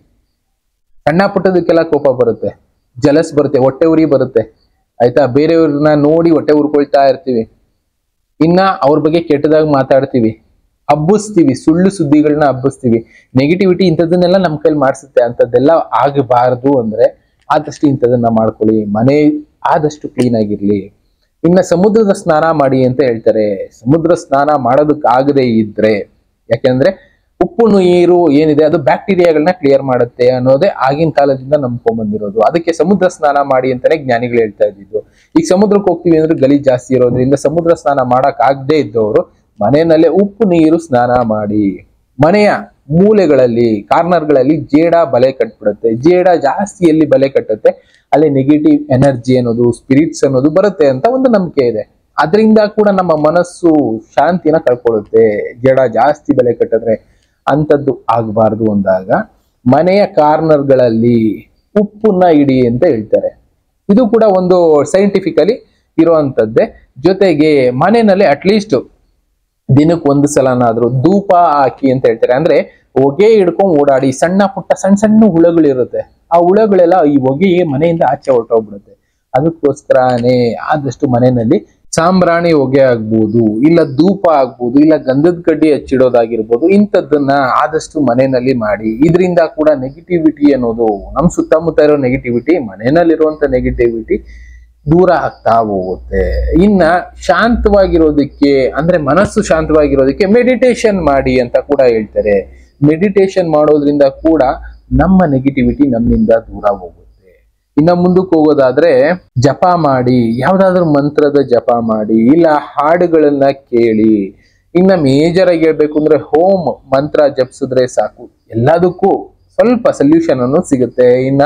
ಸಣ್ಣ ಪುಟ್ಟದಕ್ಕೆಲ್ಲ ಕೋಪ ಬರುತ್ತೆ, ಜಲಸ್ ಬರುತ್ತೆ, ಹೊಟ್ಟೆ ಉರಿ ಬರುತ್ತೆ. ಆಯ್ತಾ, ಬೇರೆಯವ್ರನ್ನ ನೋಡಿ ಹೊಟ್ಟೆ ಉರ್ಕೊಳ್ತಾ ಇರ್ತೀವಿ. ಇನ್ನ ಅವ್ರ ಬಗ್ಗೆ ಕೆಟ್ಟದಾಗ ಮಾತಾಡ್ತೀವಿ, ಹಬ್ಬಿಸ್ತೀವಿ, ಸುಳ್ಳು ಸುದ್ದಿಗಳನ್ನ ಹಬ್ಬಿಸ್ತೀವಿ. ನೆಗೆಟಿವಿಟಿ ಇಂಥದನ್ನೆಲ್ಲ ನಮ್ಮ ಕೈಲಿ ಮಾಡಿಸುತ್ತೆ. ಅಂಥದ್ದೆಲ್ಲ ಆಗಬಾರ್ದು ಅಂದ್ರೆ ಆದಷ್ಟು ಇಂಥದನ್ನ ಮಾಡ್ಕೊಳ್ಳಿ. ಮನೆ ಆದಷ್ಟು ಕ್ಲೀನ್ ಆಗಿರ್ಲಿ. ಇನ್ನ ಸಮುದ್ರದ ಸ್ನಾನ ಮಾಡಿ ಅಂತ ಹೇಳ್ತಾರೆ. ಸಮುದ್ರ ಸ್ನಾನ ಮಾಡೋದಕ್ಕಾಗದೇ ಇದ್ರೆ, ಯಾಕೆಂದ್ರೆ ಉಪ್ಪು ನೀರು ಏನಿದೆ ಅದು ಬ್ಯಾಕ್ಟೀರಿಯಾಗಳನ್ನ ಕ್ಲಿಯರ್ ಮಾಡುತ್ತೆ ಅನ್ನೋದೇ ಆಗಿನ ಕಾಲದಿಂದ ನಂಬ್ಕೊಂಡ್ ಬಂದಿರೋದು. ಅದಕ್ಕೆ ಸಮುದ್ರ ಸ್ನಾನ ಮಾಡಿ ಅಂತಾನೆ ಜ್ಞಾನಿಗಳು ಹೇಳ್ತಾ ಇದ್ದಿದ್ದು. ಈಗ ಸಮುದ್ರಕ್ಕೆ ಹೋಗ್ತೀವಿ ಅಂದ್ರೆ ಗಲೀಜ್ ಜಾಸ್ತಿ ಇರೋದ್ರಿಂದ ಸಮುದ್ರ ಸ್ನಾನ ಮಾಡಕ್ ಆಗದೆ ಇದ್ದವರು ಮನೆಯಲ್ಲೇ ಉಪ್ಪು ನೀರು ಸ್ನಾನ ಮಾಡಿ. ಮನೆಯ ಮೂಲೆಗಳಲ್ಲಿ, ಕಾರ್ನರ್ಗಳಲ್ಲಿ ಜೇಡ ಬಲೆ ಕಟ್ಬಿಡುತ್ತೆ. ಜೇಡ ಜಾಸ್ತಿ ಎಲ್ಲಿ ಬಲೆ ಕಟ್ಟುತ್ತೆ ಅಲ್ಲಿ ನೆಗೆಟಿವ್ ಎನರ್ಜಿ ಅನ್ನೋದು, ಸ್ಪಿರಿಟ್ಸ್ ಅನ್ನೋದು ಬರುತ್ತೆ ಅಂತ ಒಂದು ನಂಬಿಕೆ ಇದೆ. ಅದರಿಂದ ಕೂಡ ನಮ್ಮ ಮನಸ್ಸು ಶಾಂತಿನ ಕಳ್ಕೊಳ್ಳುತ್ತೆ. ಜೇಡ ಜಾಸ್ತಿ ಬಲೆ ಕಟ್ಟಿದ್ರೆ ಅಂಥದ್ದು ಆಗಬಾರ್ದು ಅಂದಾಗ ಮನೆಯ ಕಾರ್ನರ್ಗಳಲ್ಲಿ ಉಪ್ಪನ್ನ ಇಡಿ ಅಂತ ಹೇಳ್ತಾರೆ. ಇದು ಕೂಡ ಒಂದು ಸೈಂಟಿಫಿಕಲಿ ಇರುವಂತದ್ದೇ. ಜೊತೆಗೆ ಮನೆಯಲ್ಲಿ ಅಟ್ಲೀಸ್ಟ್ ದಿನಕ್ಕೆ ಒಂದು ಸಲನಾದ್ರೂ ಧೂಪ ಹಾಕಿ ಅಂತ ಹೇಳ್ತಾರೆ. ಅಂದ್ರೆ ಹೊಗೆ ಹಿಡ್ಕೊಂಡ್ ಓಡಾಡಿ, ಸಣ್ಣ ಪುಟ್ಟ ಸಣ್ಣ ಸಣ್ಣ ಹುಳಗಳಿರುತ್ತೆ, ಆ ಹುಳಗಳೆಲ್ಲ ಈ ಹೊಗೆ ಮನೆಯಿಂದ ಆಚೆ ಹೊರಟೋಗ್ಬಿಡುತ್ತೆ. ಅದಕ್ಕೋಸ್ಕರನೇ ಆದಷ್ಟು ಮನೆಯಲ್ಲಿ ಸಾಂಬ್ರಾಣಿ ಹೊಗೆ ಆಗ್ಬೋದು, ಇಲ್ಲ ಧೂಪ ಆಗ್ಬೋದು, ಇಲ್ಲ ಗಂಧದ ಕಡ್ಡಿ ಹಚ್ಚಿಡೋದಾಗಿರ್ಬೋದು, ಇಂಥದ್ದನ್ನ ಆದಷ್ಟು ಮನೆಯಲ್ಲಿ ಮಾಡಿ. ಇದರಿಂದ ಕೂಡ ನೆಗೆಟಿವಿಟಿ ಅನ್ನೋದು, ನಮ್ಮ ಸುತ್ತಮುತ್ತ ಇರೋ ನೆಗೆಟಿವಿಟಿ, ಮನೆಯಲ್ಲಿರುವಂತ ನೆಗೆಟಿವಿಟಿ ದೂರ ಆಗ್ತಾ ಹೋಗುತ್ತೆ. ಇನ್ನ ಶಾಂತವಾಗಿರೋದಕ್ಕೆ ಅಂದ್ರೆ ಮನಸ್ಸು ಶಾಂತವಾಗಿರೋದಕ್ಕೆ ಮೆಡಿಟೇಷನ್ ಮಾಡಿ ಅಂತ ಕೂಡ ಹೇಳ್ತಾರೆ. ಮೆಡಿಟೇಷನ್ ಮಾಡೋದ್ರಿಂದ ಕೂಡ ನಮ್ಮ ನೆಗೆಟಿವಿಟಿ ನಮ್ಮಿಂದ ದೂರ ಹೋಗುತ್ತೆ. ಇನ್ನ ಮುಂದಕ್ಕೆ ಹೋಗೋದಾದ್ರೆ ಜಪ ಮಾಡಿ, ಯಾವ್ದಾದ್ರು ಮಂತ್ರದ ಜಪ ಮಾಡಿ, ಇಲ್ಲ ಹಾಡುಗಳನ್ನ ಕೇಳಿ. ಇನ್ನ ಮೇಜರ್ ಆಗಿ ಹೇಳ್ಬೇಕು ಅಂದ್ರೆ ಹೋಮ್ ಮಂತ್ರ ಜಪಿಸಿದ್ರೆ ಸಾಕು, ಎಲ್ಲದಕ್ಕೂ ಸ್ವಲ್ಪ ಸೊಲ್ಯೂಷನ್ ಅನ್ನೋದು ಸಿಗುತ್ತೆ. ಇನ್ನ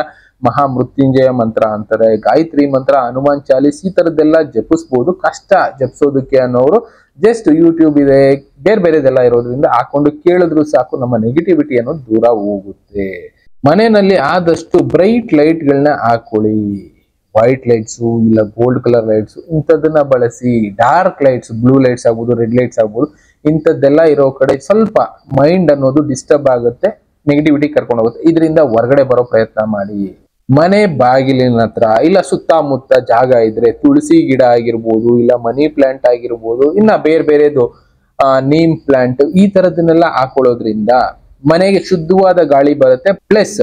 ಮಹಾ ಮೃತ್ಯುಂಜಯ ಮಂತ್ರ ಅಂತಾರೆ, ಗಾಯತ್ರಿ ಮಂತ್ರ, ಹನುಮಾನ್ ಚಾಲೀಸ್, ಈ ತರದ್ದೆಲ್ಲ ಜಪಿಸ್ಬೋದು. ಕಷ್ಟ ಜಪಿಸೋದಕ್ಕೆ ಅನ್ನೋರು ಜಸ್ಟ್ ಯೂಟ್ಯೂಬ್ ಇದೆ, ಬೇರೆ ಬೇರೆದೆಲ್ಲ ಇರೋದ್ರಿಂದ ಹಾಕೊಂಡು ಕೇಳಿದ್ರು ಸಾಕು, ನಮ್ಮ ನೆಗೆಟಿವಿಟಿ ಅನ್ನೋದು ದೂರ ಹೋಗುತ್ತೆ. ಮನೆಯಲ್ಲಿ ಆದಷ್ಟು ಬ್ರೈಟ್ ಲೈಟ್ಗಳನ್ನ ಹಾಕೊಳ್ಳಿ. ವೈಟ್ ಲೈಟ್ಸು ಇಲ್ಲ ಗೋಲ್ಡ್ ಕಲರ್ ಲೈಟ್ಸು ಇಂಥದ್ದನ್ನ ಬಳಸಿ. ಡಾರ್ಕ್ ಲೈಟ್ಸ್, ಬ್ಲೂ ಲೈಟ್ಸ್ ಆಗ್ಬೋದು, ರೆಡ್ ಲೈಟ್ಸ್ ಆಗ್ಬೋದು, ಇಂಥದ್ದೆಲ್ಲ ಇರೋ ಕಡೆ ಸ್ವಲ್ಪ ಮೈಂಡ್ ಅನ್ನೋದು ಡಿಸ್ಟರ್ಬ್ ಆಗುತ್ತೆ, ನೆಗೆಟಿವಿಟಿ ಕರ್ಕೊಂಡು ಹೋಗುತ್ತೆ. ಇದರಿಂದ ಹೊರಗಡೆ ಬರೋ ಪ್ರಯತ್ನ ಮಾಡಿ. ಮನೆ ಬಾಗಿಲಿನ ಹತ್ರ ಇಲ್ಲ ಸುತ್ತಮುತ್ತ ಜಾಗ ಇದ್ರೆ ತುಳಸಿ ಗಿಡ ಆಗಿರ್ಬೋದು, ಇಲ್ಲ ಮನಿ ಪ್ಲಾಂಟ್ ಆಗಿರ್ಬೋದು, ಇನ್ನ ಬೇರೆ ಬೇರೆದು ನೀಮ್ ಪ್ಲಾಂಟ್, ಈ ತರದನ್ನೆಲ್ಲ ಹಾಕೊಳ್ಳೋದ್ರಿಂದ ಮನೆಗೆ ಶುದ್ಧವಾದ ಗಾಳಿ ಬರುತ್ತೆ. ಪ್ಲಸ್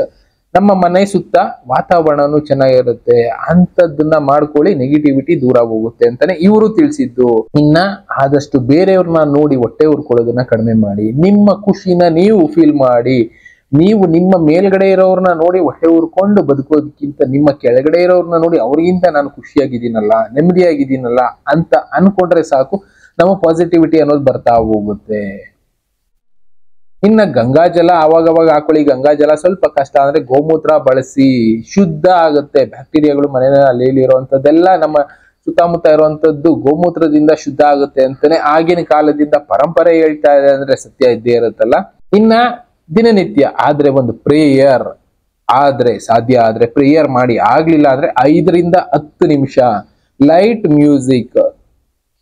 ನಮ್ಮ ಮನೆ ಸುತ್ತ ವಾತಾವರಣನೂ ಚೆನ್ನಾಗಿರುತ್ತೆ. ಅಂತದನ್ನ ಮಾಡ್ಕೊಳ್ಳಿ, ನೆಗೆಟಿವಿಟಿ ದೂರ ಹೋಗುತ್ತೆ ಅಂತಾನೆ ಇವರು ತಿಳಿಸಿದ್ದು. ಇನ್ನ ಆದಷ್ಟು ಬೇರೆಯವ್ರನ್ನ ನೋಡಿ ಹೊಟ್ಟೆ ಉರ್ಕೊಳ್ಳೋದನ್ನ ಕಡಿಮೆ ಮಾಡಿ. ನಿಮ್ಮ ಖುಷಿನ ನೀವು ಫೀಲ್ ಮಾಡಿ. ನೀವು ನಿಮ್ಮ ಮೇಲ್ಗಡೆ ಇರೋರ್ನ ನೋಡಿ ಹೊಟ್ಟೆ ಉರ್ಕೊಂಡು ಬದುಕೋದಕ್ಕಿಂತ ನಿಮ್ಮ ಕೆಳಗಡೆ ಇರೋರ್ನ ನೋಡಿ ಅವ್ರಿಗಿಂತ ನಾನು ಖುಷಿಯಾಗಿದ್ದೀನಲ್ಲ, ನೆಮ್ಮದಿಯಾಗಿದ್ದೀನಲ್ಲ ಅಂತ ಅನ್ಕೊಂಡ್ರೆ ಸಾಕು, ನಮ್ಮ ಪಾಸಿಟಿವಿಟಿ ಅನ್ನೋದು ಬರ್ತಾ ಹೋಗುತ್ತೆ. ಇನ್ನ ಗಂಗಾಜಲ ಅವಾಗವಾಗ ಹಾಕೊಳ್ಳಿ. ಗಂಗಾಜಲ ಸ್ವಲ್ಪ ಕಷ್ಟ ಅಂದ್ರೆ ಗೋಮೂತ್ರ ಬಳಸಿ, ಶುದ್ಧ ಆಗುತ್ತೆ. ಬ್ಯಾಕ್ಟೀರಿಯಾಗಳು ಮನೆಯಲ್ಲಿ ಇರುವಂತದ್ದೆಲ್ಲ ನಮ್ಮ ಸುತ್ತಮುತ್ತ ಇರುವಂತದ್ದು ಗೋಮೂತ್ರದಿಂದ ಶುದ್ಧ ಆಗುತ್ತೆ ಅಂತಾನೆ ಆಗಿನ ಕಾಲದಿಂದ ಪರಂಪರೆ ಹೇಳ್ತಾ ಇದೆ, ಅಂದ್ರೆ ಸತ್ಯ ಇದ್ದೇ ಇರುತ್ತಲ್ಲ. ಇನ್ನ ದಿನನಿತ್ಯ ಆದ್ರೆ ಒಂದು ಪ್ರೇಯರ್ ಆದ್ರೆ, ಸಾಧ್ಯ ಆದ್ರೆ ಪ್ರೇಯರ್ ಮಾಡಿ, ಆಗ್ಲಿಲ್ಲ ಅಂದ್ರೆ 5ರಿಂದ 10 ನಿಮಿಷ ಲೈಟ್ ಮ್ಯೂಸಿಕ್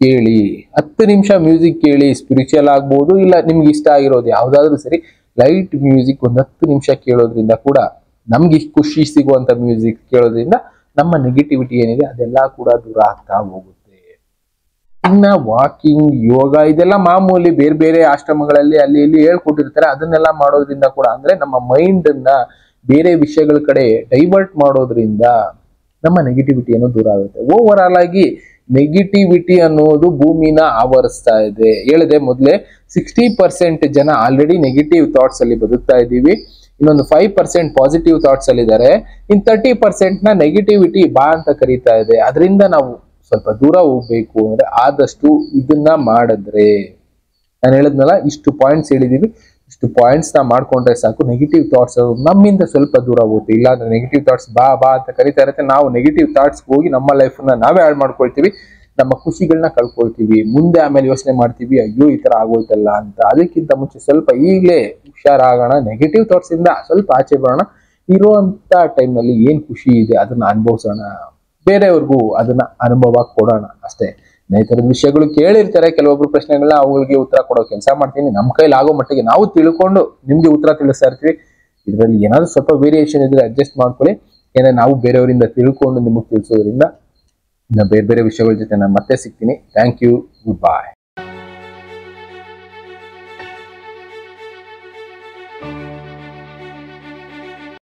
ಕೇಳಿ. 10 ನಿಮಿಷ ಮ್ಯೂಸಿಕ್ ಕೇಳಿ. ಸ್ಪಿರಿಚುವಲ್ ಆಗ್ಬೋದು, ಇಲ್ಲ ನಿಮ್ಗೆ ಇಷ್ಟ ಆಗಿರೋದು ಯಾವ್ದಾದ್ರು ಸರಿ. ಲೈಟ್ ಮ್ಯೂಸಿಕ್ ಒಂದು 10 ನಿಮಿಷ ಕೇಳೋದ್ರಿಂದ ಕೂಡ, ನಮ್ಗೆ ಖುಷಿ ಸಿಗುವಂತ ಮ್ಯೂಸಿಕ್ ಕೇಳೋದ್ರಿಂದ ನಮ್ಮ ನೆಗೆಟಿವಿಟಿ ಏನಿದೆ ಅದೆಲ್ಲ ಕೂಡ ದೂರ ಆಗ್ತಾ ಹೋಗುತ್ತೆ. ಇನ್ನ ವಾಕಿಂಗ್, ಯೋಗ ಇದೆಲ್ಲ ಮಾಮೂಲಿ ಬೇರೆ ಬೇರೆ ಆಶ್ರಮಗಳಲ್ಲಿ ಅಲ್ಲಿ ಇಲ್ಲಿ ಹೇಳ್ಕೊಟ್ಟಿರ್ತಾರೆ. ಅದನ್ನೆಲ್ಲ ಮಾಡೋದ್ರಿಂದ ಕೂಡ, ಅಂದ್ರೆ ನಮ್ಮ ಮೈಂಡ್ ಅನ್ನ ಬೇರೆ ವಿಷಯಗಳ ಕಡೆ ಡೈವರ್ಟ್ ಮಾಡೋದ್ರಿಂದ ನಮ್ಮ ನೆಗೆಟಿವಿಟಿ ಅನ್ನೋ ದೂರ ಆಗುತ್ತೆ. ಓವರ್ ಆಲ್ ಆಗಿ ನೆಗೆಟಿವಿಟಿ ಅನ್ನೋದು ಭೂಮಿನ ಆವರಿಸ್ತಾ ಇದೆ. ಹೇಳಿದೆ ಮೊದಲೇ, 60% ಜನ ಆಲ್ರೆಡಿ ನೆಗೆಟಿವ್ ಥಾಟ್ಸ್ ಅಲ್ಲಿ ಬದುಕ್ತಾ ಇದ್ದೀವಿ. ಇನ್ನೊಂದು 5% ಪಾಸಿಟಿವ್ ಥಾಟ್ಸ್ ಅಲ್ಲಿ ಇದ್ದಾರೆ. ಇನ್ 30% ನ ನೆಗೆಟಿವಿಟಿ ಬಾ ಅಂತ ಕರೀತಾ ಇದೆ. ಅದರಿಂದ ನಾವು ಸ್ವಲ್ಪ ದೂರ ಹೋಗ್ಬೇಕು ಅಂದ್ರೆ ಆದಷ್ಟು ಇದನ್ನ ಮಾಡಿದ್ರೆ, ನಾನು ಹೇಳಿದ್ನಲ್ಲ ಇಷ್ಟು ಪಾಯಿಂಟ್ಸ್ ಹೇಳಿದೀವಿ, ಇಷ್ಟು ಪಾಯಿಂಟ್ಸ್ ನ ಮಾಡ್ಕೊಂಡ್ರೆ ಸಾಕು, ನೆಗೆಟಿವ್ ಥಾಟ್ಸ್ ನಮ್ಮಿಂದ ಸ್ವಲ್ಪ ದೂರ ಹೋಗುತ್ತೆ. ಇಲ್ಲಾಂದ್ರೆ ನೆಗೆಟಿವ್ ಥಾಟ್ಸ್ ಬಾ ಬಾ ಅಂತ ಕರಿತಾ ಇರುತ್ತೆ. ನಾವು ನೆಗೆಟಿವ್ ಥಾಟ್ಸ್ ಹೋಗಿ ನಮ್ಮ ಲೈಫ್ ನ ನಾವೇ ಹಾಳು ಮಾಡ್ಕೊಳ್ತೀವಿ, ನಮ್ಮ ಖುಷಿಗಳನ್ನ ಕಳ್ಕೊಳ್ತೀವಿ. ಮುಂದೆ ಆಮೇಲೆ ಯೋಚನೆ ಮಾಡ್ತೀವಿ, ಅಯ್ಯೋ ಈ ತರ ಆಗೋಯ್ತಲ್ಲ ಅಂತ. ಅದಕ್ಕಿಂತ ಮುಂಚೆ ಸ್ವಲ್ಪ ಈಗಲೇ ಹುಷಾರಾಗೋಣ, ನೆಗೆಟಿವ್ ಥಾಟ್ಸ್ ಇಂದ ಸ್ವಲ್ಪ ಆಚೆ ಬರೋಣ. ಇರುವಂತ ಟೈಮ್ ನಲ್ಲಿ ಏನ್ ಖುಷಿ ಇದೆ ಅದನ್ನ ಅನುಭವಿಸೋಣ, ಬೇರೆಯವ್ರಿಗೂ ಅದನ್ನ ಅನುಭವ ಕೊಡೋಣ ಅಷ್ಟೇ. ಈ ತರದ ವಿಷಯಗಳು ಕೇಳಿರ್ತಾರೆ ಕೆಲವೊಬ್ರು ಪ್ರಶ್ನೆಗಳನ್ನ, ಅವುಗಳಿಗೆ ಉತ್ತರ ಕೊಡೋ ಕೆಲಸ ಮಾಡ್ತೀನಿ. ನಮ್ಮ ಕೈಲಿ ಆಗೋ ಮಟ್ಟಿಗೆ ನಾವು ತಿಳ್ಕೊಂಡು ನಿಮ್ಗೆ ಉತ್ತರ ತಿಳಿಸ್ತಾ ಇರ್ತೀವಿ. ಇದರಲ್ಲಿ ಏನಾದ್ರು ಸ್ವಲ್ಪ ವೇರಿಯೇಷನ್ ಇದ್ರೆ ಅಡ್ಜಸ್ಟ್ ಮಾಡ್ಕೊಳ್ಳಿ. ಏನಾದ್ರೆ ನಾವು ಬೇರೆಯವರಿಂದ ತಿಳ್ಕೊಂಡು ನಿಮಗೆ ತಿಳಿಸೋದ್ರಿಂದ ಇನ್ನು ಬೇರೆ ಬೇರೆ ವಿಷಯಗಳ ಜೊತೆ ನಾನು ಮತ್ತೆ ಸಿಗ್ತೀನಿ. Thank you, good bye.